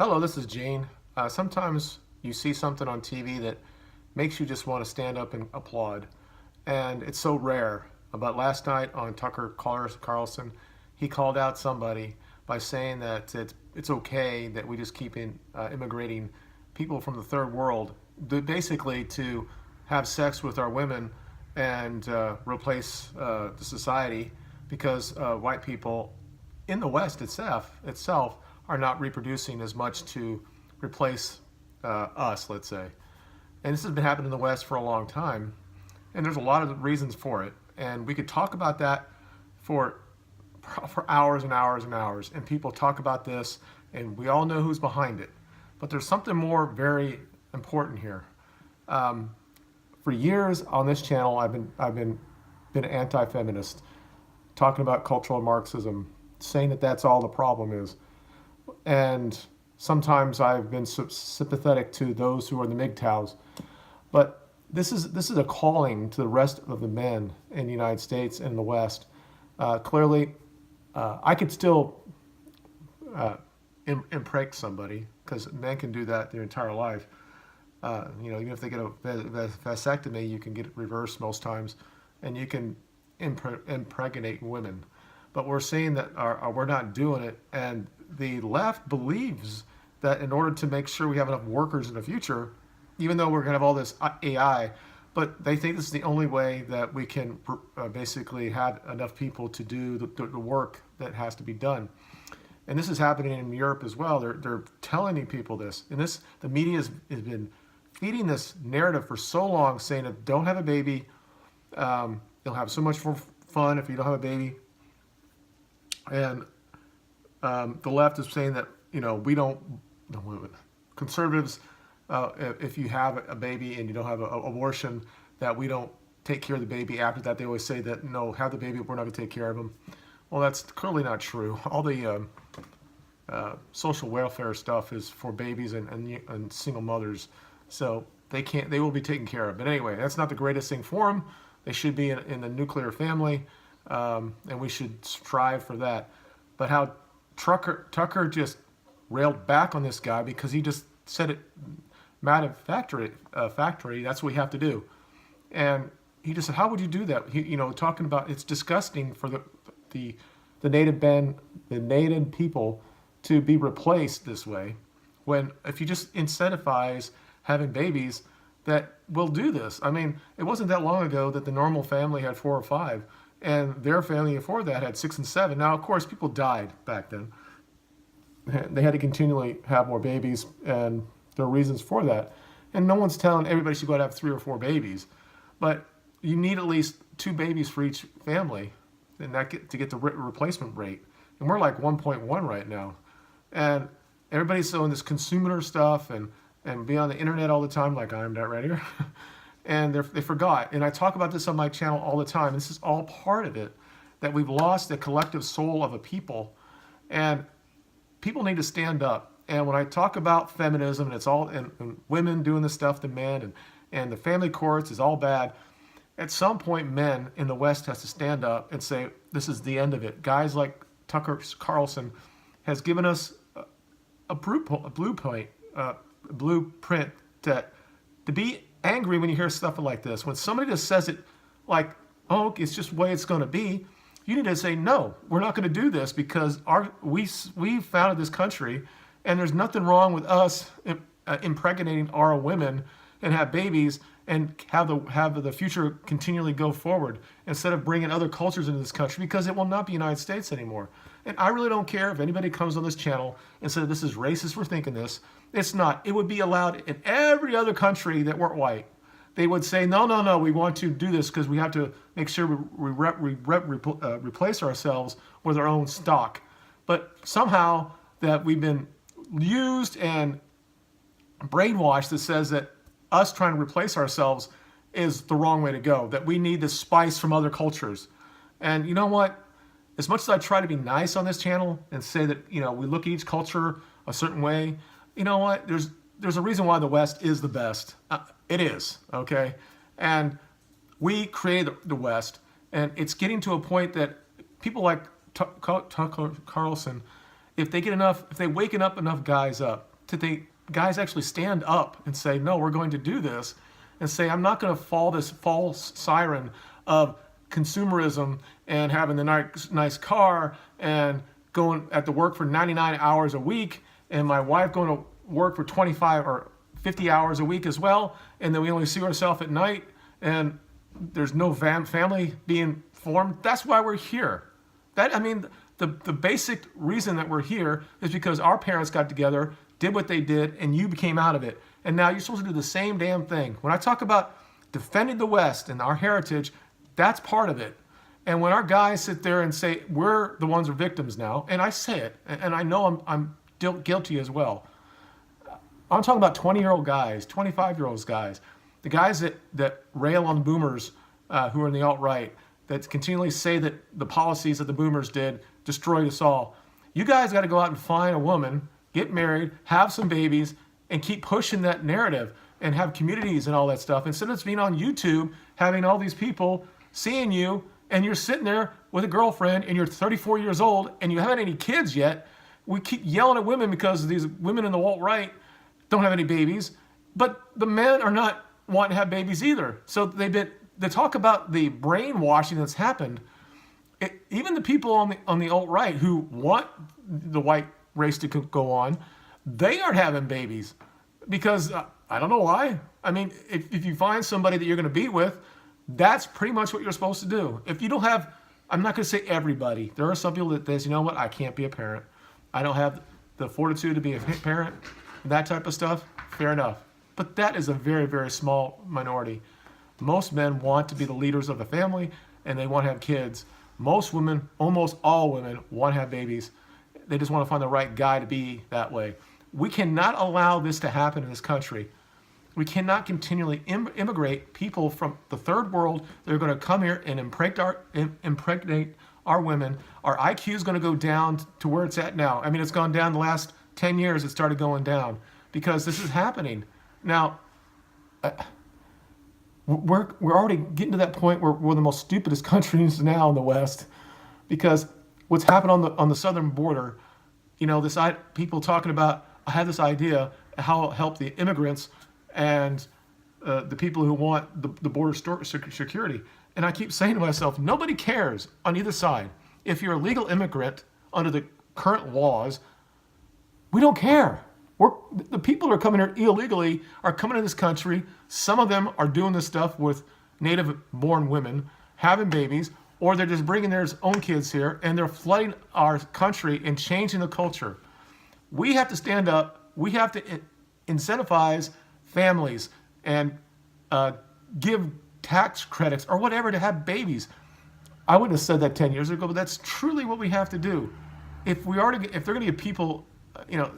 Hello, this is Gene. Sometimes you see something on TV that makes you just want to stand up and applaud. And it's so rare. But last night on Carlson, he called out somebody by saying that it's okay that we just keep immigrating people from the third world, basically to have sex with our women and replace the society because white people in the West itself are not reproducing as much to replace us, let's say. And this has been happening in the West for a long time, and there's a lot of reasons for it. And we could talk about that for hours and hours and hours, and people talk about this, and we all know who's behind it. But there's something more very important here. For years on this channel, I've been an anti-feminist, talking about cultural Marxism, saying that that's all the problem is. And sometimes I've been sympathetic to those who are the MGTOWs. But this is a calling to the rest of the men in the United States and the West. Clearly, I could still impregnate somebody, because men can do that their entire life. Even if they get a vasectomy, you can get it reversed most times, and you can impregnate women. But we're seeing that we're not doing it, and the left believes that in order to make sure we have enough workers in the future, even though we're going to have all this AI, but they think this is the only way that we can basically have enough people to do the work that has to be done. And this is happening in Europe as well. They're telling people this, and the media has been feeding this narrative for so long, saying that don't have a baby, you'll have so much more fun if you don't have a baby. And the left is saying that, we don't, conservatives, if you have a baby and you don't have an abortion, that we don't take care of the baby after that. They always say that, no, have the baby, we're not going to take care of them. Well, that's clearly not true. All the social welfare stuff is for babies and single mothers. So they will be taken care of. But anyway, that's not the greatest thing for them. They should be in the nuclear family. And we should strive for that. But how Tucker just railed back on this guy because he just said it factory, that's what we have to do. And he just said, how would you do that? Talking about it's disgusting for the native people to be replaced this way, when if you just incentivize having babies that will do this. I mean, it wasn't that long ago that the normal family had 4 or 5. And their family before that had 6 and 7. Now, of course, people died back then. They had to continually have more babies, and there are reasons for that. And no one's telling everybody should go out and have 3 or 4 babies. But you need at least 2 babies for each family and to get the replacement rate. And we're like 1.1 right now. And everybody's doing this consumer stuff and be on the internet all the time like I am that right here. And they forgot. And I talk about this on my channel all the time. This is all part of it, that we've lost the collective soul of a people. And people need to stand up. And when I talk about feminism, and it's all and women doing the stuff to men, and the family courts is all bad, at some point men in the West has to stand up and say, this is the end of it. Guys like Tucker Carlson has given us a blueprint to be angry when you hear stuff like this. When somebody just says it like, oh, it's just the way it's going to be, you need to say, no, we're not going to do this because we founded this country, and there's nothing wrong with us impregnating our women and have babies and have the future continually go forward instead of bringing other cultures into this country, because it will not be United States anymore. And I really don't care if anybody comes on this channel and says this is racist for thinking this. It's not. It would be allowed in every other country that weren't white. They would say, no, we want to do this because we have to make sure we replace ourselves with our own stock. But somehow that we've been used and brainwashed that says that us trying to replace ourselves is the wrong way to go, that we need the spice from other cultures. And you know what? As much as I try to be nice on this channel and say that, we look at each culture a certain way, you know what? There's a reason why the West is the best. It is, okay? And we created the West, and it's getting to a point that people like Tucker Carlson, if they waken up enough guys up the guys actually stand up and say, no, we're going to do this, and say, I'm not going to fall this false siren of consumerism and having the nice car and going at the work for 99 hours a week, and my wife going to work for 25 or 50 hours a week as well, and then we only see ourselves at night, and there's no family being formed. That's why we're here. The basic reason that we're here is because our parents got together, did what they did, and you came out of it. And now you're supposed to do the same damn thing. When I talk about defending the West and our heritage, that's part of it. And when our guys sit there and say, we're the ones who are victims now, and I say it, and I know I'm guilty as well. I'm talking about 20-year-old guys, 25-year-old guys, the guys that rail on boomers who are in the alt-right, that continually say that the policies that the boomers did destroyed us all. You guys got to go out and find a woman, get married, have some babies, and keep pushing that narrative and have communities and all that stuff. Instead of being on YouTube, having all these people seeing you, and you're sitting there with a girlfriend and you're 34 years old and you haven't any kids yet. We keep yelling at women because these women in the alt-right don't have any babies, but the men are not wanting to have babies either. So they talk about the brainwashing that's happened. Even the people on the alt-right who want the white race to go on, they aren't having babies because I don't know why. I mean, if you find somebody that you're going to be with, that's pretty much what you're supposed to do. If you don't have, I'm not going to say everybody. There are some people that say, you know what, I can't be a parent. I don't have the fortitude to be a parent, that type of stuff. Fair enough. But that is a very, very small minority. Most men want to be the leaders of the family, and they want to have kids. Most women, almost all women, want to have babies. They just want to find the right guy to be that way. We cannot allow this to happen in this country. We cannot continually immigrate people from the third world that are going to come here and impregnate our women. Our IQ is going to go down to where it's at now. I mean, it's gone down the last 10 years. It started going down because this is happening. Now, we're already getting to that point where we're the most stupidest countries now in the West because what's happened on the southern border, you know, people talking about, I had this idea how it'll help the immigrants and the people who want the border security. And I keep saying to myself, nobody cares on either side. If you're a legal immigrant under the current laws, we don't care. The people who are coming here illegally are coming to this country. Some of them are doing this stuff with native-born women, having babies, or they're just bringing their own kids here, and they're flooding our country and changing the culture. We have to stand up. We have to incentivize families and give tax credits or whatever to have babies. I wouldn't have said that 10 years ago, but that's truly what we have to do. If they're going to get people, you know,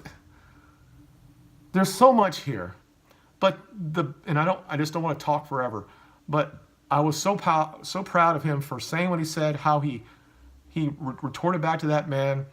there's so much here, but I just don't want to talk forever, but I was so proud of him for saying what he said, how he retorted back to that man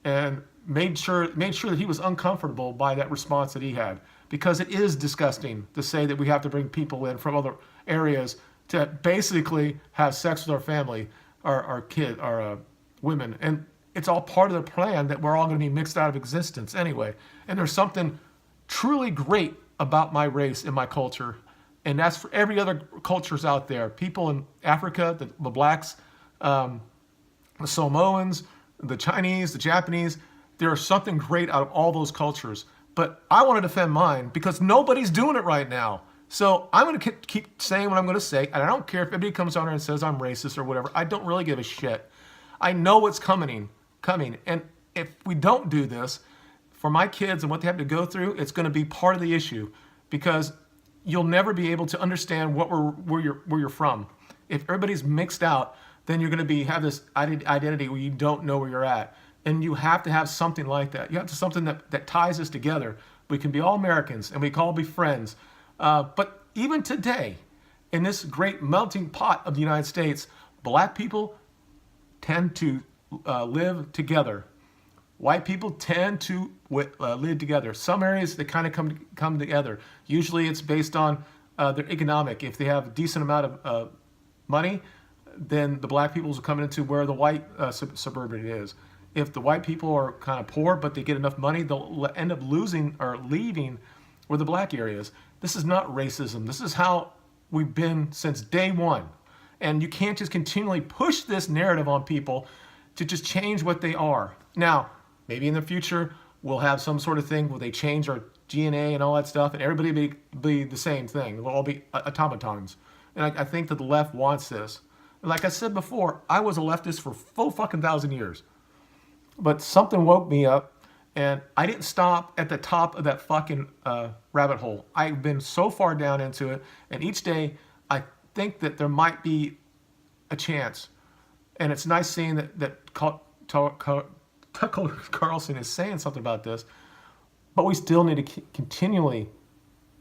and made sure that he was uncomfortable by that response that he had. Because it is disgusting to say that we have to bring people in from other areas to basically have sex with our family, our kid, our women. And it's all part of the plan that we're all going to be mixed out of existence anyway. And there's something truly great about my race and my culture. And that's for every other cultures out there. People in Africa, the blacks, the Samoans, the Chinese, the Japanese, there's something great out of all those cultures. But I want to defend mine because nobody's doing it right now. So I'm going to keep saying what I'm going to say. And I don't care if anybody comes on here and says I'm racist or whatever. I don't really give a shit. I know what's coming. And if we don't do this, for my kids and what they have to go through, it's going to be part of the issue. Because you'll never be able to understand where you're from. If everybody's mixed out, then you're going to have this identity where you don't know where you're at. And you have to have something like that. You have to have something that ties us together. We can be all Americans and we can all be friends. But even today, in this great melting pot of the United States, black people tend to live together. White people tend to live together. Some areas, they kind of come together. Usually it's based on their economic. If they have a decent amount of money, then the black peoples will come into where the white suburban is. if the white people are kind of poor, but they get enough money, they'll end up losing or leaving where the black area is. This is not racism. This is how we've been since day one. And you can't just continually push this narrative on people to just change what they are. Now, maybe in the future, we'll have some sort of thing where they change our DNA and all that stuff, and everybody be the same thing. We'll all be automatons. And I think that the left wants this. And like I said before, I was a leftist for full fucking 1,000 years. But something woke me up, and I didn't stop at the top of that fucking rabbit hole. I've been so far down into it, and each day I think that there might be a chance. And it's nice seeing that Carlson is saying something about this, but we still need to continually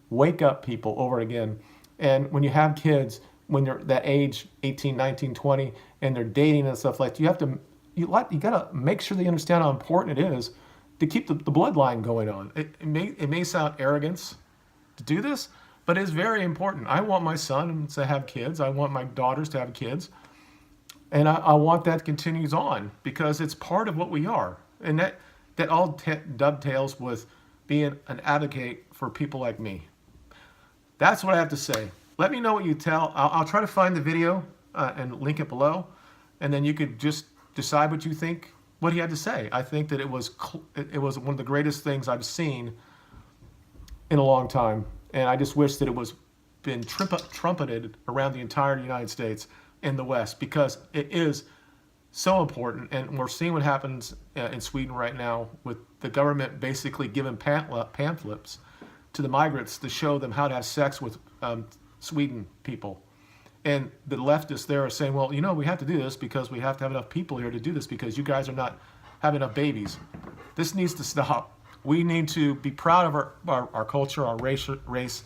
wake up people over again. And when you have kids, when they're that age, 18, 19, 20, and they're dating and stuff like that, you gotta make sure they understand how important it is to keep the bloodline going on. It may sound arrogance to do this, but it's very important. I want my son to have kids. I want my daughters to have kids. And I want that continues on because it's part of what we are. And that all dovetails with being an advocate for people like me. That's what I have to say. Let me know what you tell. I'll try to find the video and link it below. And then you could just decide what you think, what he had to say. I think that it was one of the greatest things I've seen in a long time. And I just wish that it was been trumpeted around the entire United States and the West, because it is so important. And we're seeing what happens in Sweden right now with the government basically giving pamphlets to the migrants to show them how to have sex with Sweden people. And the leftists there are saying, well, you know, we have to do this because we have to have enough people here to do this because you guys are not having enough babies. This needs to stop. We need to be proud of our culture, our race,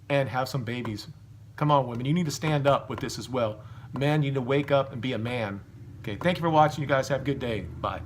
and have some babies. Come on, women. You need to stand up with this as well. Men, you need to wake up and be a man. Okay, thank you for watching. You guys have a good day. Bye.